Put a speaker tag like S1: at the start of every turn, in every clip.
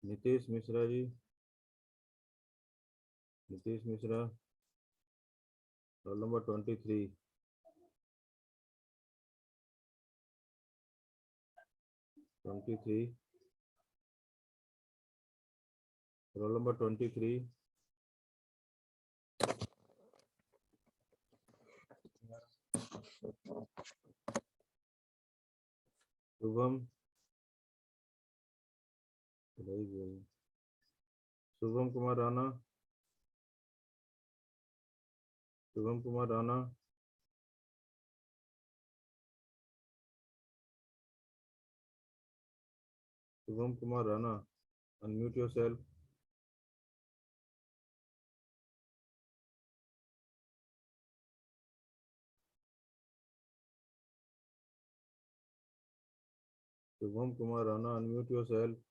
S1: Nitish Mishra ji. Nitish Mishra, roll number 23। 23, roll number 23। Shubham, Shubham Kumar Rana. Shubham Kumar Rana. Shubham Kumar Rana, unmute yourself. Shubham Kumar Rana, unmute yourself.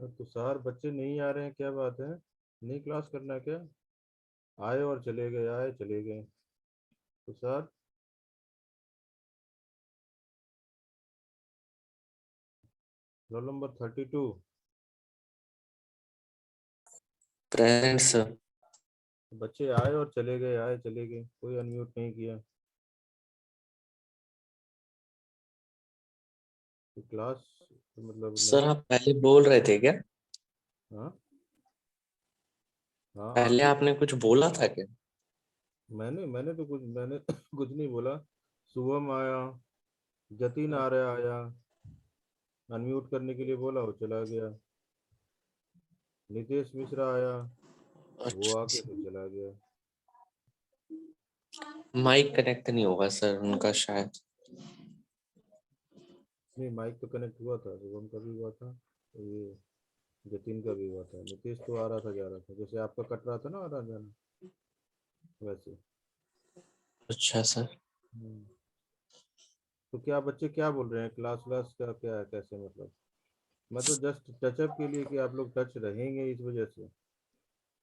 S1: Tushar, बच्चे नहीं आ रहे हैं, क्या बात है? नहीं क्लास करना है क्या? आए और चले गए, आए चले गए। तो sir, roll number 32।
S2: Present sir.
S1: बच्चे आए और चले गए, आए चले गए, कोई अनम्यूट नहीं किया। तो क्लास, मतलब
S2: सर
S1: मैंने।
S2: आप पहले बोल रहे थे क्या?
S1: हाँ हाँ, आप
S2: पहले
S1: ही।
S2: आपने कुछ बोला था क्या?
S1: मैंने तो कुछ, मैंने कुछ नहीं बोला। शुभम आया, जतिन आर्य आया, अनम्यूट करने के लिए बोला, वो चला गया। नितेश मिश्रा आया, वो
S2: अच्छा
S1: आके
S2: सर।
S1: फिर चला गया।
S2: माइक कनेक्ट नहीं होगा सर उनका शायद।
S1: नहीं, माइक तो कनेक्ट हुआ था, शुभम का भी हुआ था, ये जतिन का भी हुआ था। नितेश तो आ रहा था, जा रहा था, जैसे आपका कट रहा था ना, आ रहा जाना, वैसे।
S2: अच्छा सर।
S1: हम्म। तो क्या बच्चे क्या बोल रहे हैं, क्लास व्लास का क्या है, कैसे मतलब? मैं तो जस्ट टचअप के लिए, कि आप लोग टच रहेंगे इस वजह से।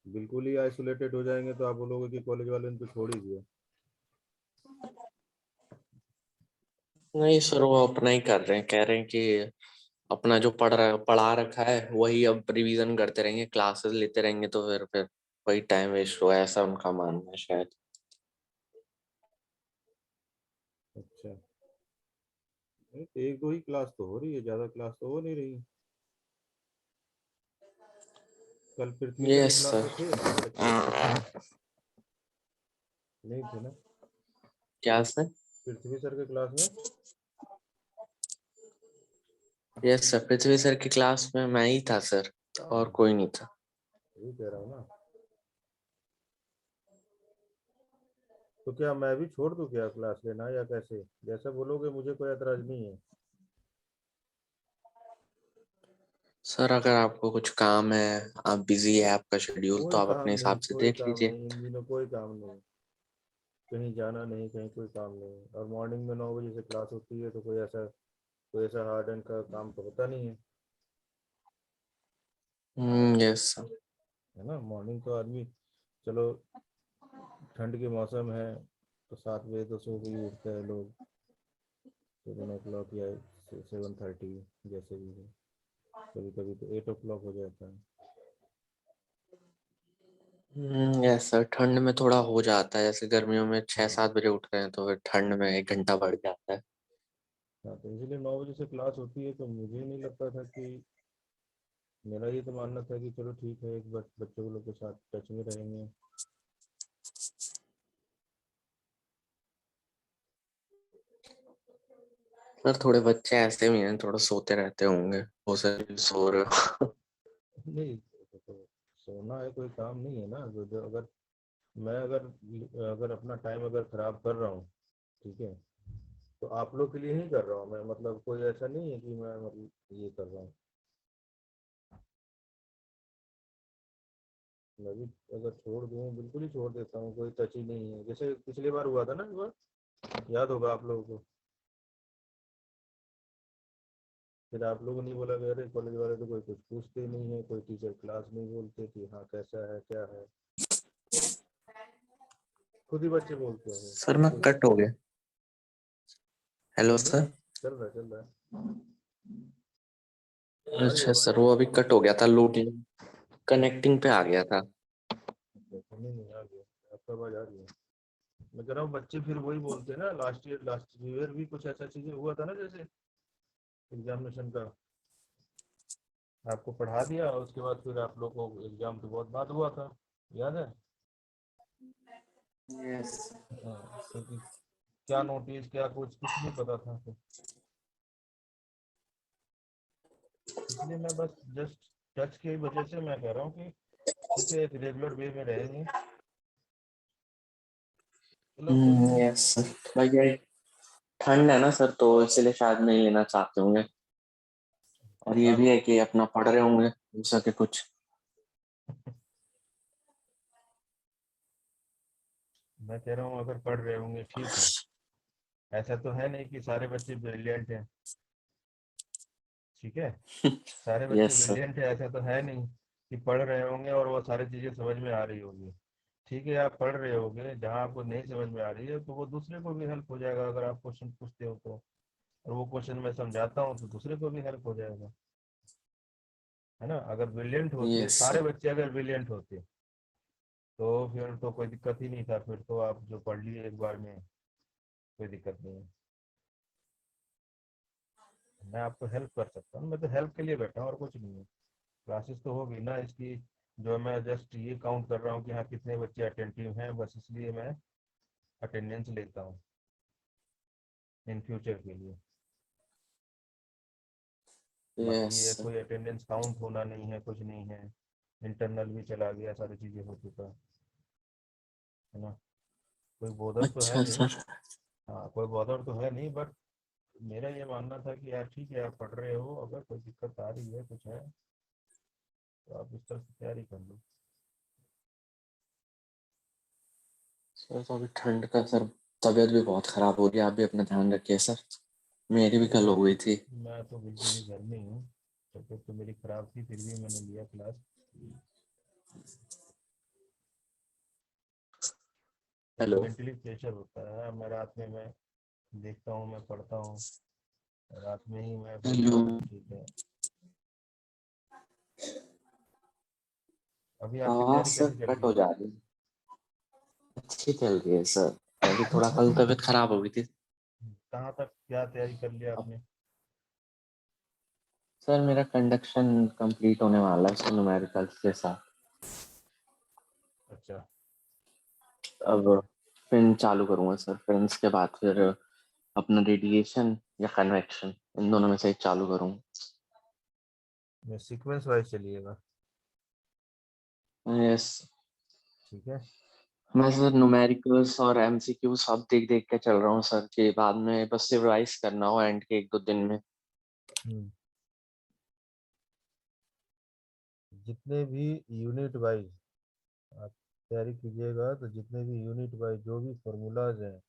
S1: बिल्कुल ही आइसोलेटेड हो जाएंगे तो आप बोलोगे कि कॉलेज वाले ने तो छोड़ ही दिया।
S2: नहीं सर, वो अपना ही कर रहे हैं, कह रहे हैं कि अपना जो पढ़ा रखा है वही अब रिवीजन करते रहेंगे, क्लासेस लेते रहेंगे तो फिर वही टाइम वेस्ट हुआ, ऐसा उनका मानना है शायद।
S1: अच्छा। नहीं तो एक दो ही क्लास तो हो रही है, ज्यादा क्लास तो हो नहीं रही। कल पृथ्वी सर की
S2: यस
S1: क्लास
S2: सर।
S1: में थे बच्चे? नहीं थे ना?
S2: क्या सर?
S1: पृथ्वी सर के क्लास में?
S2: यस सर, पृथ्वी सर की क्लास में मैं ही था सर, और कोई नहीं था।
S1: वही कह रहा हूँ ना। तो क्या मैं भी छोड़ दूं क्या क्लास लेना, या कैसे? जैसा बोलोगे, मुझे कोई एतराज नहीं है।
S2: सर अगर आपको कुछ काम है, आप बिजी है, आपका शेड्यूल, तो
S1: कोई
S2: आप अपने
S1: काम नहीं,
S2: हिसाब से
S1: कोई
S2: देख
S1: काम
S2: लीजिए।
S1: नहीं इन दिनों, कोई काम नहीं। कहीं जाना नहीं, कहीं कोई काम नहीं, और मॉर्निंग में 9 बजे से क्लास होती है, तो कोई ऐसा हार्ड एंड का काम तो होता नहीं है।
S2: Yes sir.
S1: है ना? मॉर्निंग तो आदमी, चलो, ठंड के मौसम है तो 7 बजे तो सो के ही उठते हैं लोग, 7 o'clock या 7:30, जैसे भी है। कभी कभी तो 8 o'clock हो जाता है।
S2: यस सर, ठंड में थोड़ा हो जाता है, जैसे गर्मियों में छह
S1: हाँ
S2: सात बजे उठ रहे हैं तो फिर ठंड में 1 घंटा बढ़ जाता है।
S1: हाँ, तो इसलिए 9 बजे से क्लास होती है, तो मुझे नहीं लगता था कि, मेरा ये तो मानना था कि चलो ठीक है, एक बार बच्चों लोग के साथ टच में रहेंगे।
S2: सर थोड़े बच्चे ऐसे भी हैं, थोड़ा सोते रहते होंगे, वो सर सो रहे हो।
S1: नहीं, तो सोना है, कोई काम नहीं है ना, जो अगर मैं अगर अगर अपना टाइम अगर खराब कर रहा हूँ, ठीक है, तो आप लोग के लिए ही कर रहा हूँ मैं, मतलब कोई ऐसा नहीं है कि मैं मतलब ये कर रहा हूँ। मैं भी अगर छोड़ दूँ, बिल्कुल ही छोड़ देता हूँ, कोई टच ही नहीं है, जैसे पिछली बार हुआ था ना, एक बार याद होगा आप लोगों को। फिर आप लोगों ने बोला कि अरे कॉलेज वाले तो कोई कुछ पूछते ही नहीं है, कोई टीचर क्लास नहीं बोलते कि हाँ कैसा है क्या है, खुद ही बच्चे बोलते हैं
S2: सर मैं
S1: कुछ।
S2: कट हो गया। हेलो
S1: नहीं
S2: सर।
S1: नहीं, चल रहा है, चल रहा है। आ रही है
S2: अच्छा
S1: आवाज,
S2: सर,
S1: आ
S2: वो
S1: रही
S2: अभी कट हो गया था, लूटिंग कनेक्टिंग पे आ गया था।
S1: है? नहीं नहीं, आ गया, आपका आवाज आ रही है। मैं कह रहा हूँ, बच्चे फिर वही बोलते हैं ना, लास्ट ईयर भी कुछ ऐसा चीजें हुआ था ना, जैसे एग्जामिनेशन का, आपको पढ़ा दिया और उसके बाद फिर आप लोग को एग्जाम तो बहुत बाद हुआ था, याद है?
S2: यस।
S1: हाँ, क्योंकि क्या नोटिस, क्या कुछ नहीं पता था तो। इसलिए मैं बस जस्ट टच की वजह से मैं कह रहा हूँ कि ठीक है, एक रेगुलर वे में रहेंगे। चलो कोई नहीं।
S2: यस सर, भैया ठंड है ना सर, तो इसलिए शायद नहीं लेना चाहते होंगे। और ये भी
S1: आप,
S2: है कि अपना पढ़ रहे होंगे, हो सके कुछ।
S1: मैं कह रहा हूँ अगर पढ़ रहे होंगे ठीक है, ऐसा तो है नहीं कि सारे बच्चे ब्रिलियंट हैं, ठीक है? सारे बच्चे
S2: यस सर।
S1: ब्रिलियंट है ऐसा तो है नहीं, कि पढ़ रहे होंगे और वो सारी चीजें समझ में आ रही होगी। ठीक है, आप पढ़ रहे होगे, जहाँ आपको नहीं समझ में आ रही है तो वो दूसरे को भी हेल्प हो जाएगा, अगर आप क्वेश्चन पूछते हो तो। और वो क्वेश्चन मैं समझाता हूँ तो दूसरे को भी हेल्प हो जाएगा, है ना। अगर ब्रिलियंट होते,
S2: यस
S1: सारे
S2: सर।
S1: बच्चे अगर ब्रिलियंट होते तो फिर तो कोई दिक्कत ही नहीं था, फिर तो आप जो पढ़ लिए एक बार में, कोई दिक्कत नहीं है। मैं आपको हेल्प कर सकता हूँ, मैं तो हेल्प के लिए बैठा हूँ और कुछ नहीं है। क्लासेस तो होगी ना इसकी, जो मैं जस्ट ये काउंट कर रहा हूँ कि हाँ कितने बच्चे अटेंटिव हैं, बस इसलिए मैं अटेंडेंस लेता हूँ इन फ्यूचर के लिए। बाकी ये
S2: यस
S1: कोई अटेंडेंस काउंट होना नहीं है, कुछ नहीं है। इंटरनल भी चला गया, सारी चीज़ें हो चुका है ना। कोई बॉदर तो है
S2: अच्छा
S1: नहीं।
S2: सर।
S1: हाँ, कोई बॉदर तो है नहीं, बट मेरा ये मानना था कि यार ठीक है, आप पढ़ रहे हो, अगर कोई दिक्कत आ रही है, कुछ है, तो आप इस तरह से तैयारी कर लो।
S2: सर तो अभी ठंड का सर, तबीयत भी बहुत खराब हो रही है, आप भी अपना ध्यान रखिए सर। मेरी भी
S1: नहीं,
S2: कल हो गई थी।
S1: मैं तो बिल्कुल ही घर में ही हूँ। तबीयत तो मेरी खराब थी, फिर भी मैंने लिया क्लास। एक
S2: हेलो।
S1: मेंटली प्रेशर होता है, मैं रात में मैं देखता हूँ, मैं पढ़ता हूँ, रात में ही मैं फिर,
S2: हेलो।
S1: ठीक है। अभी आपकी
S2: आवाज
S1: तैयारी
S2: सर
S1: कैसी चल
S2: कट
S1: रही
S2: हो
S1: है?
S2: जा रही है। अच्छी चल रही है सर। अभी थोड़ा कल तबीयत खराब हो गई थी।
S1: कहाँ तक क्या तैयारी कर लिया
S2: अब
S1: आपने?
S2: सर मेरा कंडक्शन कंप्लीट होने वाला है सर, न्यूमेरिकल्स के साथ।
S1: अच्छा।
S2: अब फिर चालू करूंगा सर, फिर इसके बाद फिर अपना रेडिएशन या कन्वेक्शन, इन दोनों में से एक चालू करूंगा।
S1: मैं सीक्वेंस वाइज चलिएगा।
S2: यस।
S1: ठीक है।
S2: मैं सर न्यूमेरिकल्स और एमसीक्यू सब देख देख के चल रहा हूँ सर, कि बाद में बस रिवाइज करना हो एंड के 1-2 दिन में।
S1: हम्म। जितने भी यूनिट वाइज आप तैयारी कीजिएगा, तो जितने भी यूनिट वाइज जो भी फार्मूलाज हैं,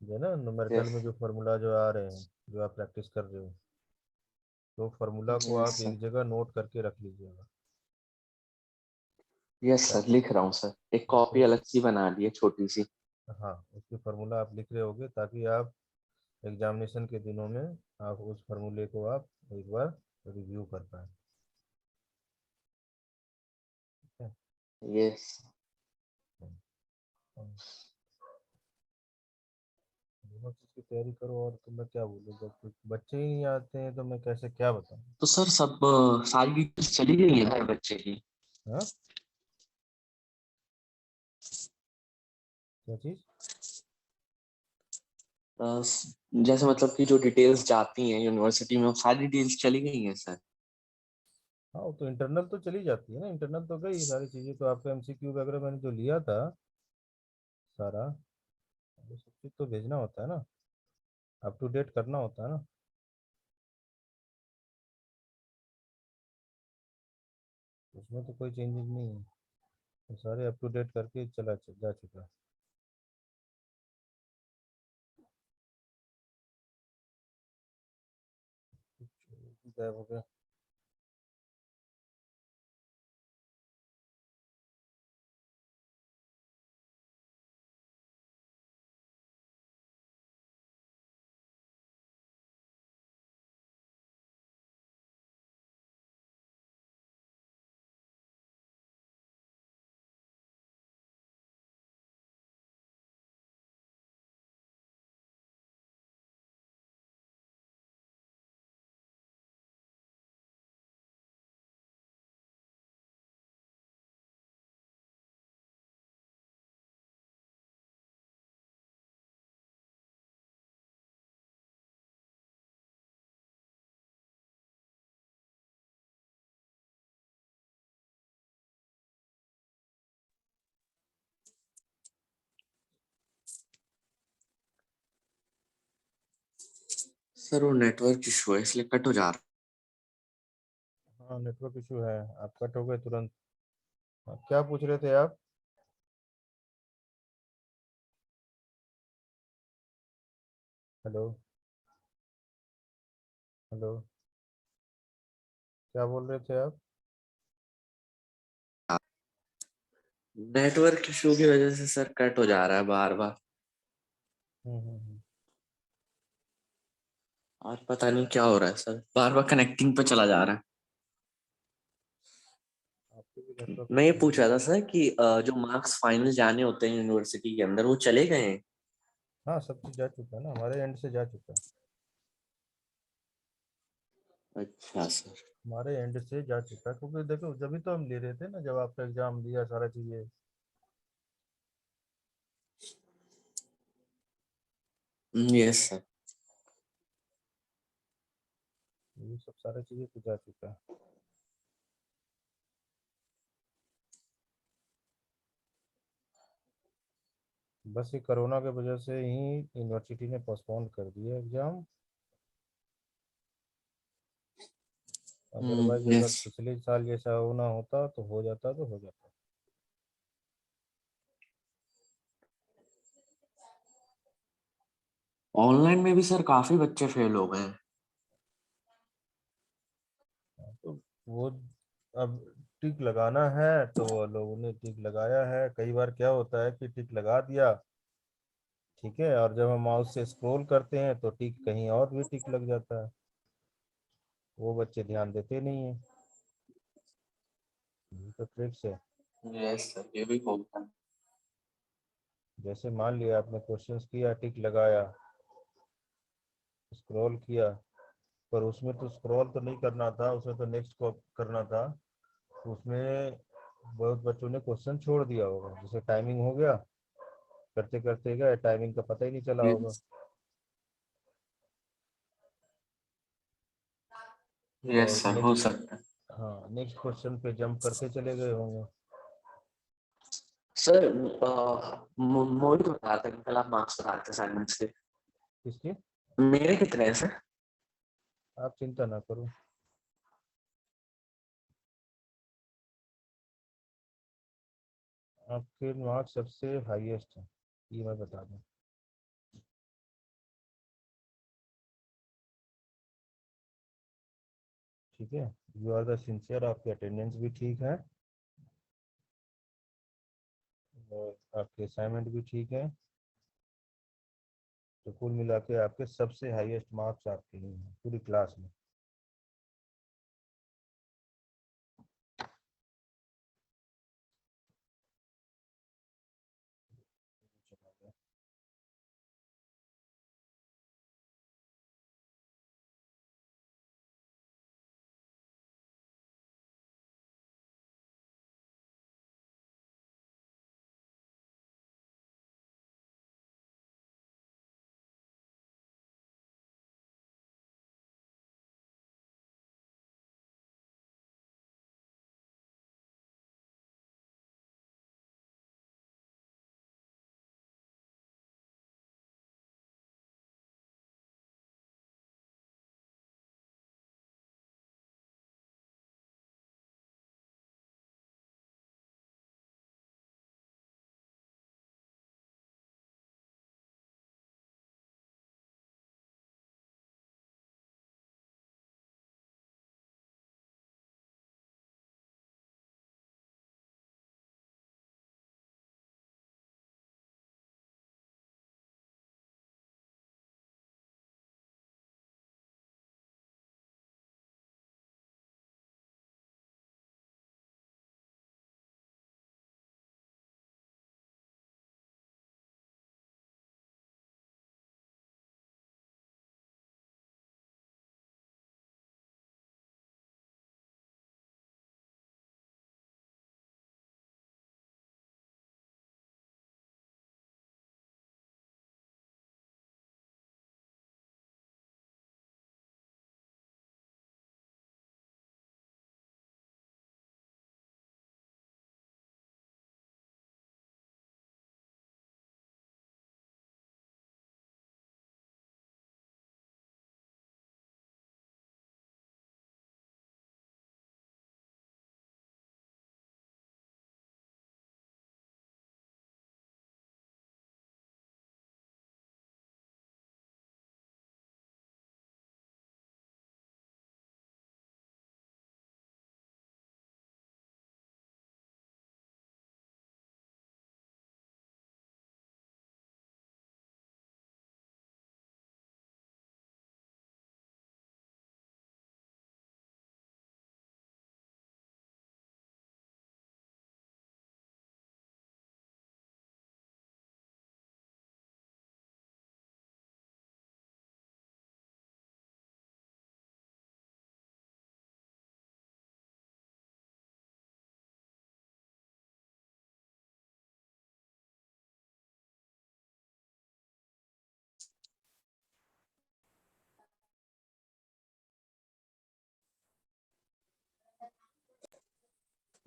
S1: जो है ना न्यूमेरिकल
S2: यस।
S1: में जो फार्मूला जो आ रहे हैं, जो आप प्रैक्टिस कर रहे हो, तो फार्मूला को
S2: यस
S1: आप
S2: सर।
S1: एक जगह नोट करके रख लीजिएगा।
S2: यस सर,
S1: ताकि,
S2: लिख रहा हूँ सर, एक
S1: हाँ
S2: कॉपी अलग सी बना ली है छोटी सी।
S1: हाँ, उसकी फार्मूला आप लिख रहे होगे, ताकि आप एग्जामिनेशन के दिनों में आप उस फार्मूले को आप एक बार रिव्यू कर पाए। ठीक है।
S2: यस।
S1: हाँ, दोनों चीज़ की तैयारी करो, और तो मैं क्या बोलूँ, जब कुछ बच्चे ही नहीं आते हैं तो मैं कैसे क्या बताऊँ।
S2: तो सर सब सारी डिटेल्स चली गई है हर बच्चे की।
S1: हाँ, क्या चीज़?
S2: जैसे मतलब कि जो डिटेल्स जाती हैं यूनिवर्सिटी में, वो सारी डिटेल्स चली गई हैं सर।
S1: हाँ, वो तो इंटरनल तो चली जाती है ना, इंटरनल तो गई सारी चीज़ें, तो आपका एमसीक्यू वगैरह मैंने जो लिया था सारा, वो सब चीज़ तो भेजना होता है ना, अप टू डेट करना होता है ना। उसमें तो कोई चेंजेस नहीं है, तो सारे अप टू डेट करके जा चुका है। गायब हो गया।
S2: सर वो नेटवर्क इशू है इसलिए कट हो जा रहा
S1: हाँ, नेटवर्क इशू है। आप कट हो गए तुरंत। हाँ, क्या पूछ रहे थे आप? हेलो, हेलो, क्या बोल रहे थे आप?
S2: है। नेटवर्क इशू की वजह से सर कट हो जा रहा है बार बार।
S1: हम्म।
S2: और पता नहीं क्या हो रहा है सर, बार बार कनेक्टिंग पे चला जा रहा है।
S1: आपके भी नेटवर्क
S2: मैं ये
S1: इशू
S2: पूछ रहा
S1: होगा।
S2: था सर कि जो मार्क्स फाइनल जाने होते हैं यूनिवर्सिटी के अंदर वो चले गए हैं?
S1: हाँ, सब चीज जा चुका है ना, हमारे एंड से जा चुका है।
S2: अच्छा सर।
S1: हमारे एंड से जा चुका है, क्योंकि देखो जब भी तो हम ले रहे थे ना, जब आपका एग्जाम दिया सारा चीजें।
S2: Yes sir.
S1: ये सब सारी चीजें तो जा चुका है। बस ये कोरोना की वजह से ही यूनिवर्सिटी ने पोस्टपोन कर दिया एग्जाम। अदरवाइज अगर
S2: यस।
S1: पिछले साल जैसा होना होता तो हो जाता, तो हो जाता।
S2: ऑनलाइन में भी सर काफी बच्चे फेल हो गए हैं।
S1: हाँ, तो वो अब टिक लगाना है तो वो लोगों ने टिक लगाया है। कई बार क्या होता है कि टिक लगा दिया, ठीक है, और जब हम माउस से स्क्रॉल करते हैं तो टिक कहीं और भी टिक लग जाता है। वो बच्चे ध्यान देते नहीं है। ये तो ट्रिक्स है।
S2: यस सर, ये भी होता है।
S1: जैसे मान लिया आपने क्वेश्चंस किया, टिक लगाया, स्क्रॉल किया, पर उसमें तो स्क्रॉल तो नहीं करना था, उसमें तो नेक्स्ट को करना था। तो उसमें बहुत बच्चों ने क्वेश्चन छोड़ दिया होगा, जैसे टाइमिंग हो गया, करते करते गए, टाइमिंग का पता ही नहीं चला होगा।
S2: यस। यस
S1: और
S2: सर, हो
S1: नेक्स्ट,
S2: सकता है।
S1: हाँ, नेक्स्ट क्वेश्चन पे जंप करते चले गए होंगे।
S2: सर मोहित बता रहा था कि कल आप मार्क्स बता रहे थे असाइनमेंट्स के।
S1: किसके?
S2: मेरे कितने हैं सर?
S1: आप चिंता ना करो, आपके मार्क्स सबसे हाईएस्ट है, ये मैं बता दूं। ठीक है, यू आर द सिंसियर, आपकी अटेंडेंस भी ठीक है, और आपके असाइनमेंट भी ठीक है। तो कुल मिला के आपके सबसे हाईएस्ट मार्क्स आपके ही हैं पूरी क्लास में।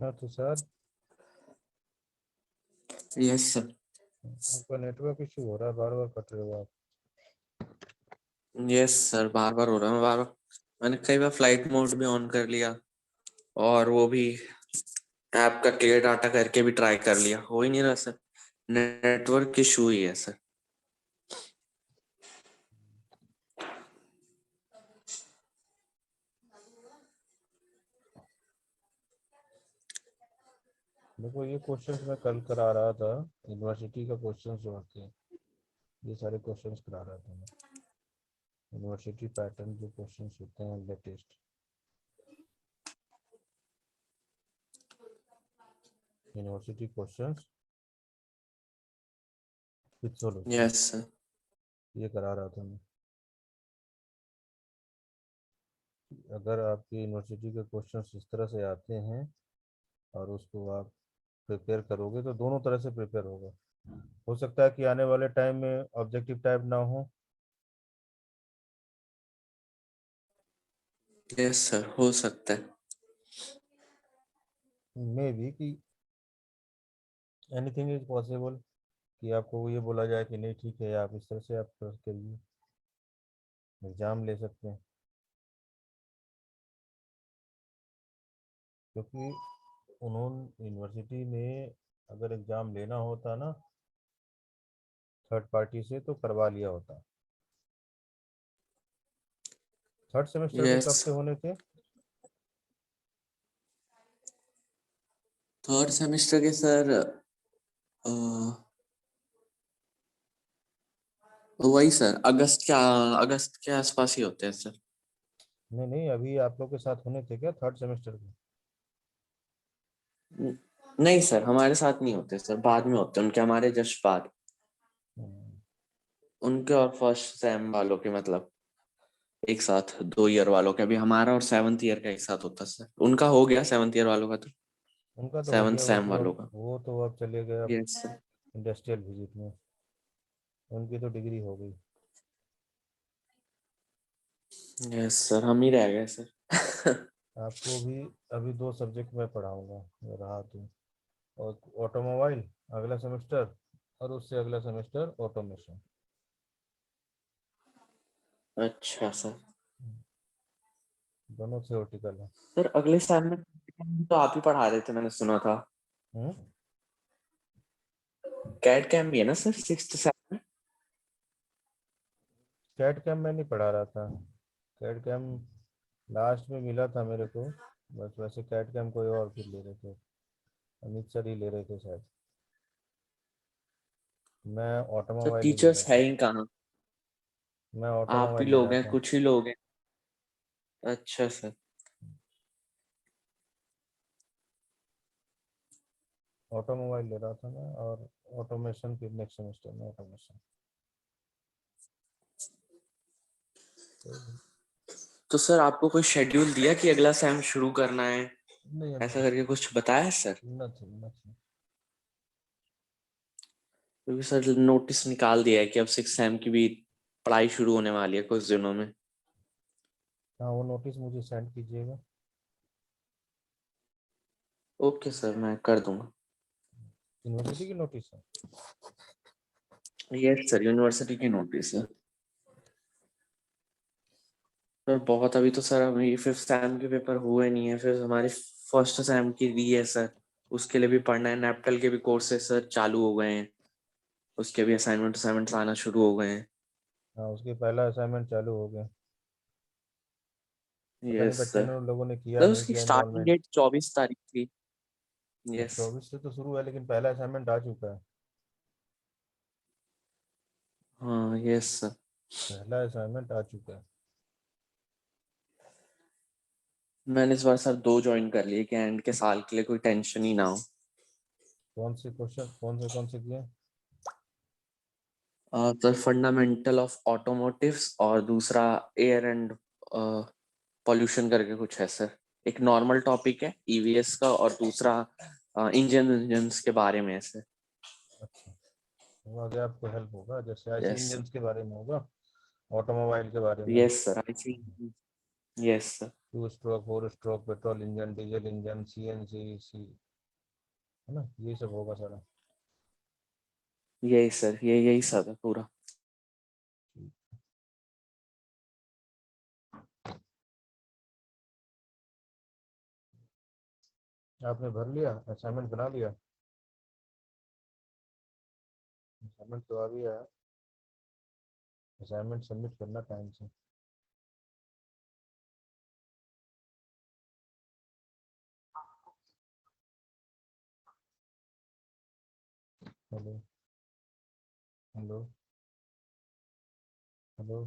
S1: हाँ तो सर
S2: यस सर।
S1: आपका नेटवर्क इशू हो रहा है, बार बार कट रहे हो आप।
S2: यस सर, बार बार हो रहा है, बार बार मैंने कई बार फ्लाइट मोड भी ऑन कर लिया और वो भी ऐप का क्लियर डाटा करके भी ट्राई कर लिया, हो ही नहीं रहा सर। नेटवर्क इशू ही है सर।
S1: देखो ये क्वेश्चंस मैं कल करा रहा था, यूनिवर्सिटी का क्वेश्चंस जो आते हैं ये सारे क्वेश्चंस करा रहा था मैं। यूनिवर्सिटी पैटर्न जो क्वेश्चंस होते हैं latest, university questions with solution,
S2: yes sir.
S1: ये करा रहा था मैं। अगर आपकी यूनिवर्सिटी के क्वेश्चंस इस तरह से आते हैं और उसको आप प्रिपेयर करोगे तो दोनों तरह से प्रिपेयर होगा। हो सकता है कि आने वाले टाइम में ऑब्जेक्टिव टाइप ना हो,
S2: यस सर, हो सकता है।
S1: मे बी कि एनीथिंग इज पॉसिबल, कि आपको ये बोला जाए कि नहीं ठीक है आप इस तरह से आप करिए, एग्ज़ाम ले सकते हैं। क्योंकि उन्होंने यूनिवर्सिटी में अगर एग्ज़ाम लेना होता ना थर्ड पार्टी से तो करवा लिया होता। थर्ड सेमेस्टर के कब
S2: यस,
S1: से होने थे?
S2: थर्ड सेमेस्टर के सर वही सर, अगस्त के आसपास ही होते हैं सर।
S1: नहीं नहीं, अभी आप लोग के साथ होने थे क्या थर्ड सेमेस्टर के?
S2: नहीं सर, हमारे साथ नहीं होते सर, बाद में होते हैं उनके, हमारे जस्ट बाद।
S1: हम्म,
S2: उनके और फर्स्ट सेम वालों के, मतलब एक साथ 2 ईयर वालों के। अभी हमारा और 7th ईयर का एक साथ होता है सर। उनका हो गया 7th ईयर वालों का तो,
S1: उनका तो हो
S2: 7th
S1: गया,
S2: सेम वालों का।
S1: वो तो अब चले गए अब
S2: यस सर।
S1: इंडस्ट्रियल विजिट में, उनकी तो डिग्री हो गई।
S2: यस सर, हम ही रह गए सर।
S1: आपको भी अभी 2 सब्जेक्ट मैं पढ़ाऊंगा, मैं रहा तो, और ऑटोमोबाइल अगला सेमेस्टर, और उससे अगला सेमेस्टर ऑटोमेशन।
S2: अच्छा सर।
S1: दोनों थियोरेटिकल है।
S2: सर अगले सेम में तो आप ही पढ़ा रहे थे, मैंने सुना था।
S1: हम्म।
S2: कैट कैम भी है ना सर 6th सेम में?
S1: कैट कैम मैं नहीं पढ़ा रहा था, कैट कैम लास्ट में मिला था मेरे को, बस वैसे कैट कैम कोई और फिर ले रहे थे, अमित सर ही ले रहे थे शायद। मैं
S2: सर
S1: ऑटोमोबाइल ही ले रहा
S2: टीचर्स है
S1: था,
S2: ही कहाँ,
S1: मैं
S2: आप ही
S1: ऑटोमोबाइल ले
S2: लोग
S1: रहा
S2: हैं,
S1: था।
S2: कुछ ही लोग हैं। अच्छा सर।
S1: ऑटोमोबाइल ले रहा था मैं, और ऑटोमेशन फिर नेक्स्ट सेमेस्टर में ऑटोमेशन।
S2: तो सर आपको कोई शेड्यूल दिया कि अगला सेम शुरू करना है,
S1: नहीं अभी
S2: ऐसा
S1: कुछ
S2: करके कुछ बताया है सर?
S1: Nothing nothing.
S2: क्योंकि सर नोटिस निकाल दिया है कि अब 6th सेम की भी पढ़ाई शुरू होने वाली है कुछ दिनों में।
S1: हाँ वो नोटिस मुझे सेंड कीजिएगा।
S2: ओके सर, मैं कर दूंगा।
S1: यूनिवर्सिटी की नोटिस है?
S2: यस सर, यूनिवर्सिटी की नोटिस है सर। बहुत अभी तो सर, अभी 5th सेम के पेपर हुए नहीं है, फिर हमारी फर्स्ट सेम की भी है सर, उसके लिए भी पढ़ना है। नेप्टल के भी कोर्सेज सर चालू हो गए हैं, उसके भी असाइनमेंट्स आना शुरू हो गए हैं।
S1: हाँ उसके पहला असाइनमेंट चालू हो गया। पता नहीं
S2: यस
S1: बच्चे
S2: सर।
S1: ने, उन लोगों ने किया
S2: सर
S1: नहीं
S2: उसकी
S1: किया
S2: स्टार्टिंग
S1: इन्वॉल्वमेंट।
S2: डेट 24 तारीख थी। यस।
S1: 24 से तो शुरू है लेकिन पहला असाइनमेंट आ चुका है।
S2: हाँ यस सर।
S1: पहला असाइनमेंट आ चुका है।
S2: मैंने इस बार सर 2 ज्वाइन कर लिए कि एंड के साल के लिए कोई टेंशन ही ना हो।
S1: कौन से क्वेश्चन, कौन से किए?
S2: सर फंडामेंटल ऑफ ऑटोमोटिव्स और दूसरा एयर एंड पॉल्यूशन करके कुछ है सर। एक नॉर्मल टॉपिक है ईवीएस का, और दूसरा इंजन्स के बारे में है सर।
S1: अच्छा, वो आगे आपको हेल्प होगा, जैसे आईसी
S2: यस सर।
S1: इंजन्स के बारे में होगा, ऑटोमोबाइल के बारे में।
S2: Yes sir, I think. Yes sir,
S1: 2 stroke 4 stroke petrol engine, diesel engine, CNG, C, है ना, ये सब होगा सारा।
S2: यही सर, यही सब है पूरा।
S1: आपने भर लिया, असाइनमेंट बना लिया? असाइनमेंट तो आ गया है, असाइनमेंट सबमिट करना टाइम से। Hello, hello, hello.